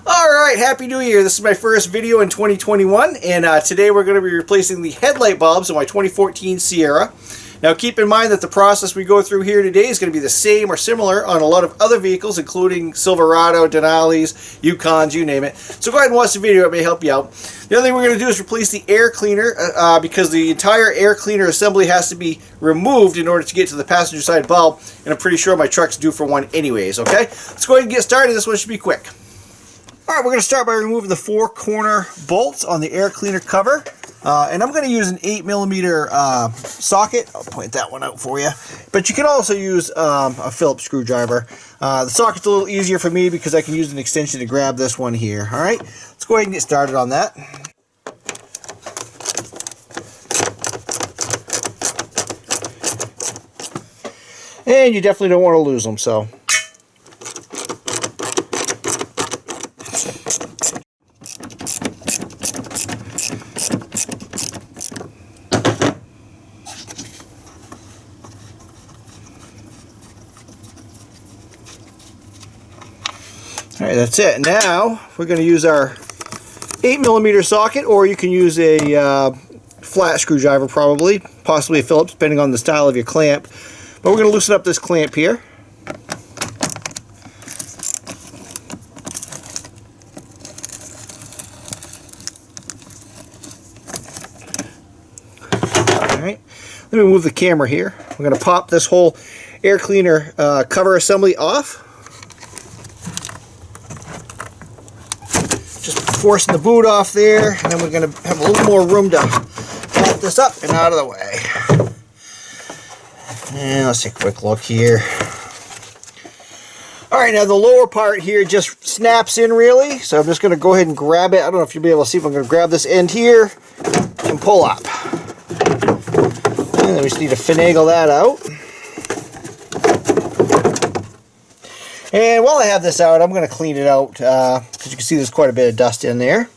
Alright, Happy New Year. This is my first video in 2021, and today we're going to be replacing the headlight bulbs on my 2014 Sierra. Now keep in mind that the process we go through here today is going to be the same or similar on a lot of other vehicles, including Silverado, Denalis, Yukons, you name it. So go ahead and watch the video, it may help you out. The other thing we're going to do is replace the air cleaner because the entire air cleaner assembly has to be removed in order to get to the passenger side bulb, and I'm pretty sure my truck's due for one anyways, okay? Let's go ahead and get started. This one should be quick. Alright, we're going to start by removing the 4 corner bolts on the air cleaner cover. And I'm going to use an 8mm socket. I'll point that one out for you. But you can also use a Phillips screwdriver. The socket's a little easier for me because I can use an extension to grab this one here. Alright, let's go ahead and get started on that. And you definitely don't want to lose them, so... Alright, that's it. Now we're going to use our 8mm socket, or you can use a flat screwdriver probably, possibly a Phillips, depending on the style of your clamp. But we're going to loosen up this clamp here. Alright, let me move the camera here. We're going to pop this whole air cleaner cover assembly off. Just forcing the boot off there, and then we're going to have a little more room to pop this up and out of the way. And let's take a quick look here. Alright, now the lower part here just snaps in really, so I'm just going to go ahead and grab it. I don't know if you'll be able to see if I'm going to grab this end here and pull up. And then we just need to finagle that out. And while I have this out, I'm going to clean it out because you can see there's quite a bit of dust in there.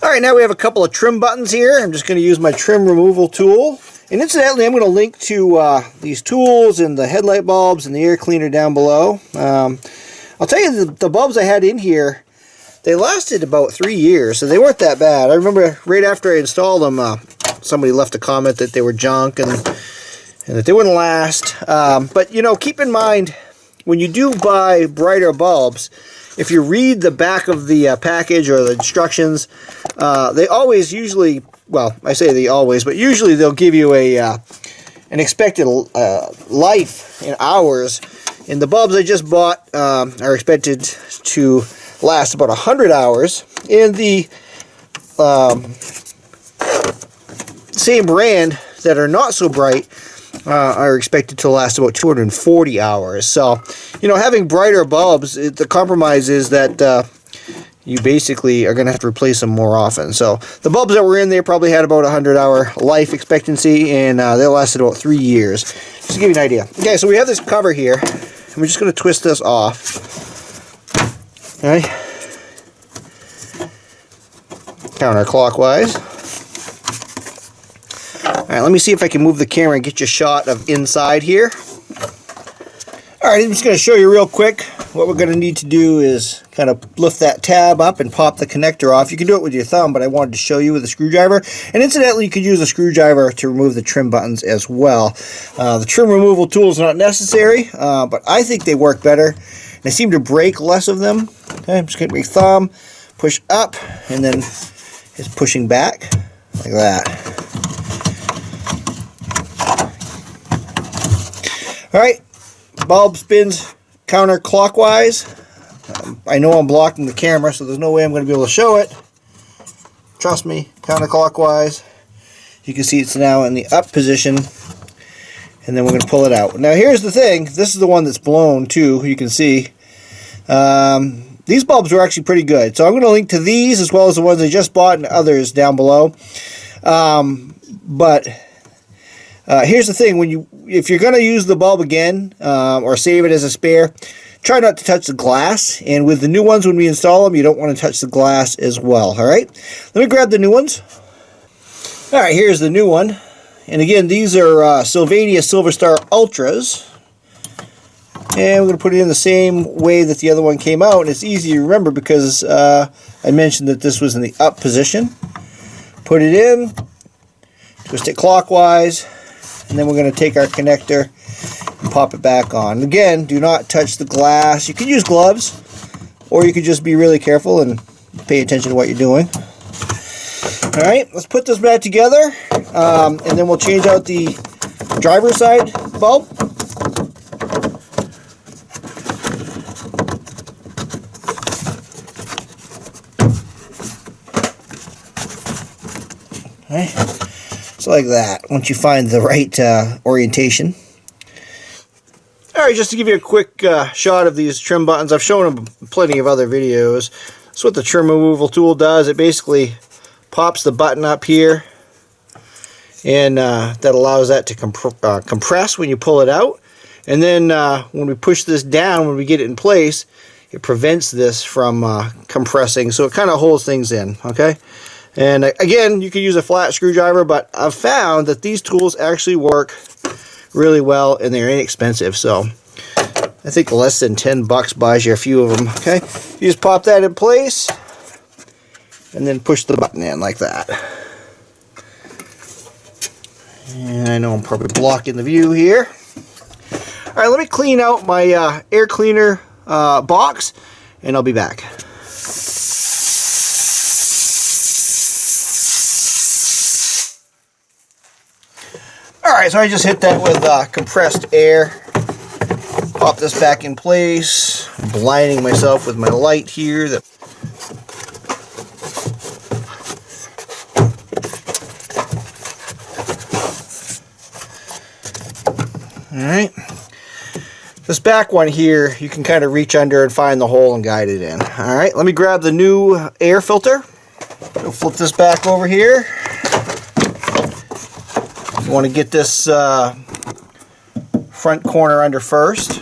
Alright, now we have a couple of trim buttons here. I'm just going to use my trim removal tool. And incidentally, I'm going to link to these tools and the headlight bulbs and the air cleaner down below. I'll tell you, the bulbs I had in here, they lasted about 3 years, so they weren't that bad. I remember right after I installed them, somebody left a comment that they were junk and that they wouldn't last. But, you know, keep in mind, when you do buy brighter bulbs, if you read the back of the package or the instructions, they always usually, well, I say they always, but usually they'll give you an expected life in hours. And the bulbs I just bought are expected to last about 100 hours. And the same brand that are not so bright are expected to last about 240 hours. So, you know, having brighter bulbs, the compromise is that you basically are going to have to replace them more often. So the bulbs that were in there probably had about 100-hour life expectancy, and they lasted about 3 years. Just to give you an idea. Okay, so we have this cover here, and we're just going to twist this off. Okay. Counterclockwise. Alright, let me see if I can move the camera and get you a shot of inside here. Alright, I'm just going to show you real quick. What we're going to need to do is kind of lift that tab up and pop the connector off. You can do it with your thumb, but I wanted to show you with a screwdriver. And incidentally, you could use a screwdriver to remove the trim buttons as well. The trim removal tool is not necessary, but I think they work better. And I seem to break less of them. Okay, I'm just going to make thumb, push up, and then it's pushing back like that. Alright, bulb spins counterclockwise. I know I'm blocking the camera, so there's no way I'm going to be able to show it. Trust me, counterclockwise. You can see it's now in the up position, and then we're going to pull it out. Now here's the thing, this is the one that's blown too, you can see. These bulbs were actually pretty good, so I'm going to link to these as well as the ones I just bought and others down below. But here's the thing, if you're going to use the bulb again or save it as a spare, try not to touch the glass. And with the new ones, when we install them, you don't want to touch the glass as well. All right, let me grab the new ones. All right, here's the new one. And again, these are Sylvania Silverstar Ultras. And we're going to put it in the same way that the other one came out. And it's easy to remember because I mentioned that this was in the up position. Put it in, twist it clockwise, and then we're going to take our connector and pop it back on. Again, do not touch the glass. You can use gloves, or you could just be really careful and pay attention to what you're doing. Alright, let's put this back together, and then we'll change out the driver's side bulb. Okay. So like that, once you find the right orientation. Alright, just to give you a quick shot of these trim buttons, I've shown them plenty of other videos. That's what the trim removal tool does. It basically pops the button up here, and that allows that to compress when you pull it out. And then when we push this down, when we get it in place, it prevents this from compressing, so it kind of holds things in, okay? And again, you could use a flat screwdriver, but I've found that these tools actually work really well, and they're inexpensive. So I think less than 10 bucks buys you a few of them. Okay, you just pop that in place, and then push the button in like that. And I know I'm probably blocking the view here. All right, let me clean out my air cleaner box, and I'll be back. Alright, so I just hit that with compressed air. Pop this back in place. I'm blinding myself with my light here. Alright. This back one here, you can kind of reach under and find the hole and guide it in. Alright, let me grab the new air filter. We'll flip this back over here. You want to get this front corner under first.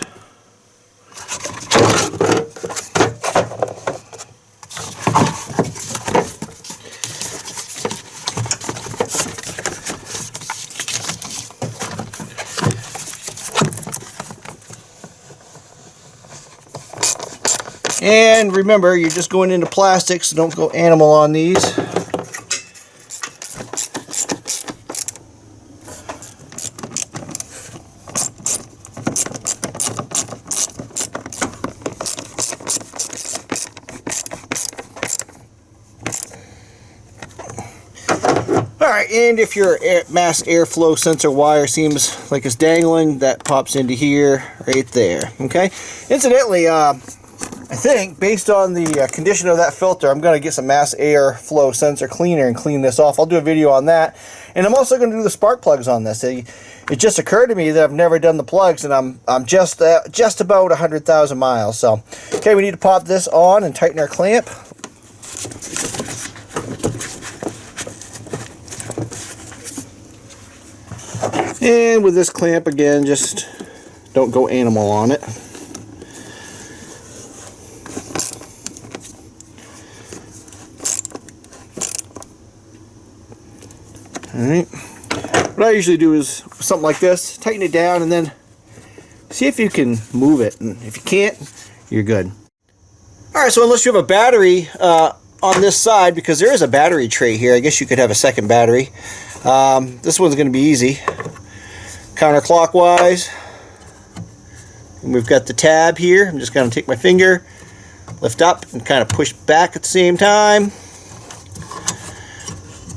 And remember, you're just going into plastic, so don't go animal on these. Alright, and if your mass airflow sensor wire seems like it's dangling, that pops into here, right there. Okay? Incidentally, I think, based on the condition of that filter, I'm going to get some mass airflow sensor cleaner and clean this off. I'll do a video on that. And I'm also going to do the spark plugs on this. It just occurred to me that I've never done the plugs, and I'm just about 100,000 miles. So, okay, we need to pop this on and tighten our clamp. And with this clamp, again, just don't go animal on it. Alright. What I usually do is something like this, tighten it down, and then see if you can move it. And if you can't, you're good. Alright, so unless you have a battery on this side, because there is a battery tray here, I guess you could have a second battery. This one's going to be easy. Counterclockwise. And we've got the tab here. I'm just going to take my finger, lift up, and kind of push back at the same time.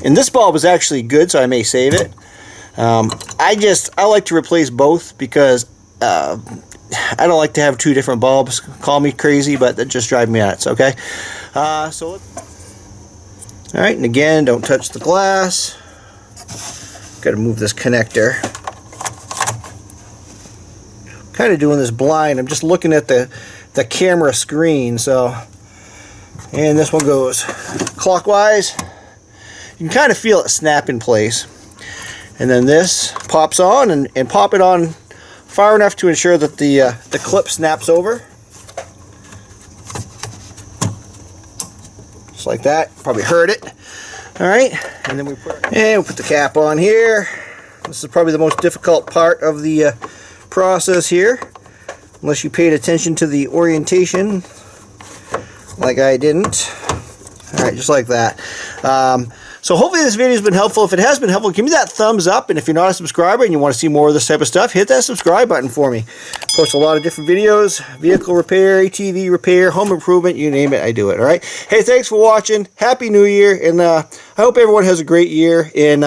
And this bulb is actually good, so I may save it. I like to replace both because I don't like to have two different bulbs. Call me crazy, but that just drives me nuts, okay? Alright, and again, don't touch the glass. Got to move this connector. Kind of doing this blind. I'm just looking at the camera screen. So, and this one goes clockwise. You can kind of feel it snap in place. And then this pops on, and pop it on far enough to ensure that the clip snaps over. Just like that. Probably heard it. All right, and then we'll put the cap on here. This is probably the most difficult part of the process here, unless you paid attention to the orientation like I didn't. Alright, just like that. So hopefully this video has been helpful. If it has been helpful, give me that thumbs up, and if you're not a subscriber and you want to see more of this type of stuff, hit that subscribe button for me. I post a lot of different videos, vehicle repair, ATV repair, home improvement, you name it, I do it. Alright? Hey, thanks for watching. Happy New Year, and I hope everyone has a great year, and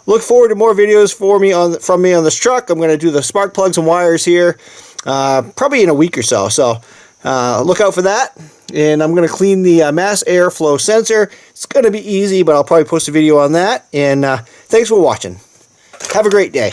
look forward to more videos from me on this truck. I'm going to do the spark plugs and wires here probably in a week or so. So look out for that. And I'm going to clean the mass airflow sensor. It's going to be easy, but I'll probably post a video on that. And thanks for watching. Have a great day.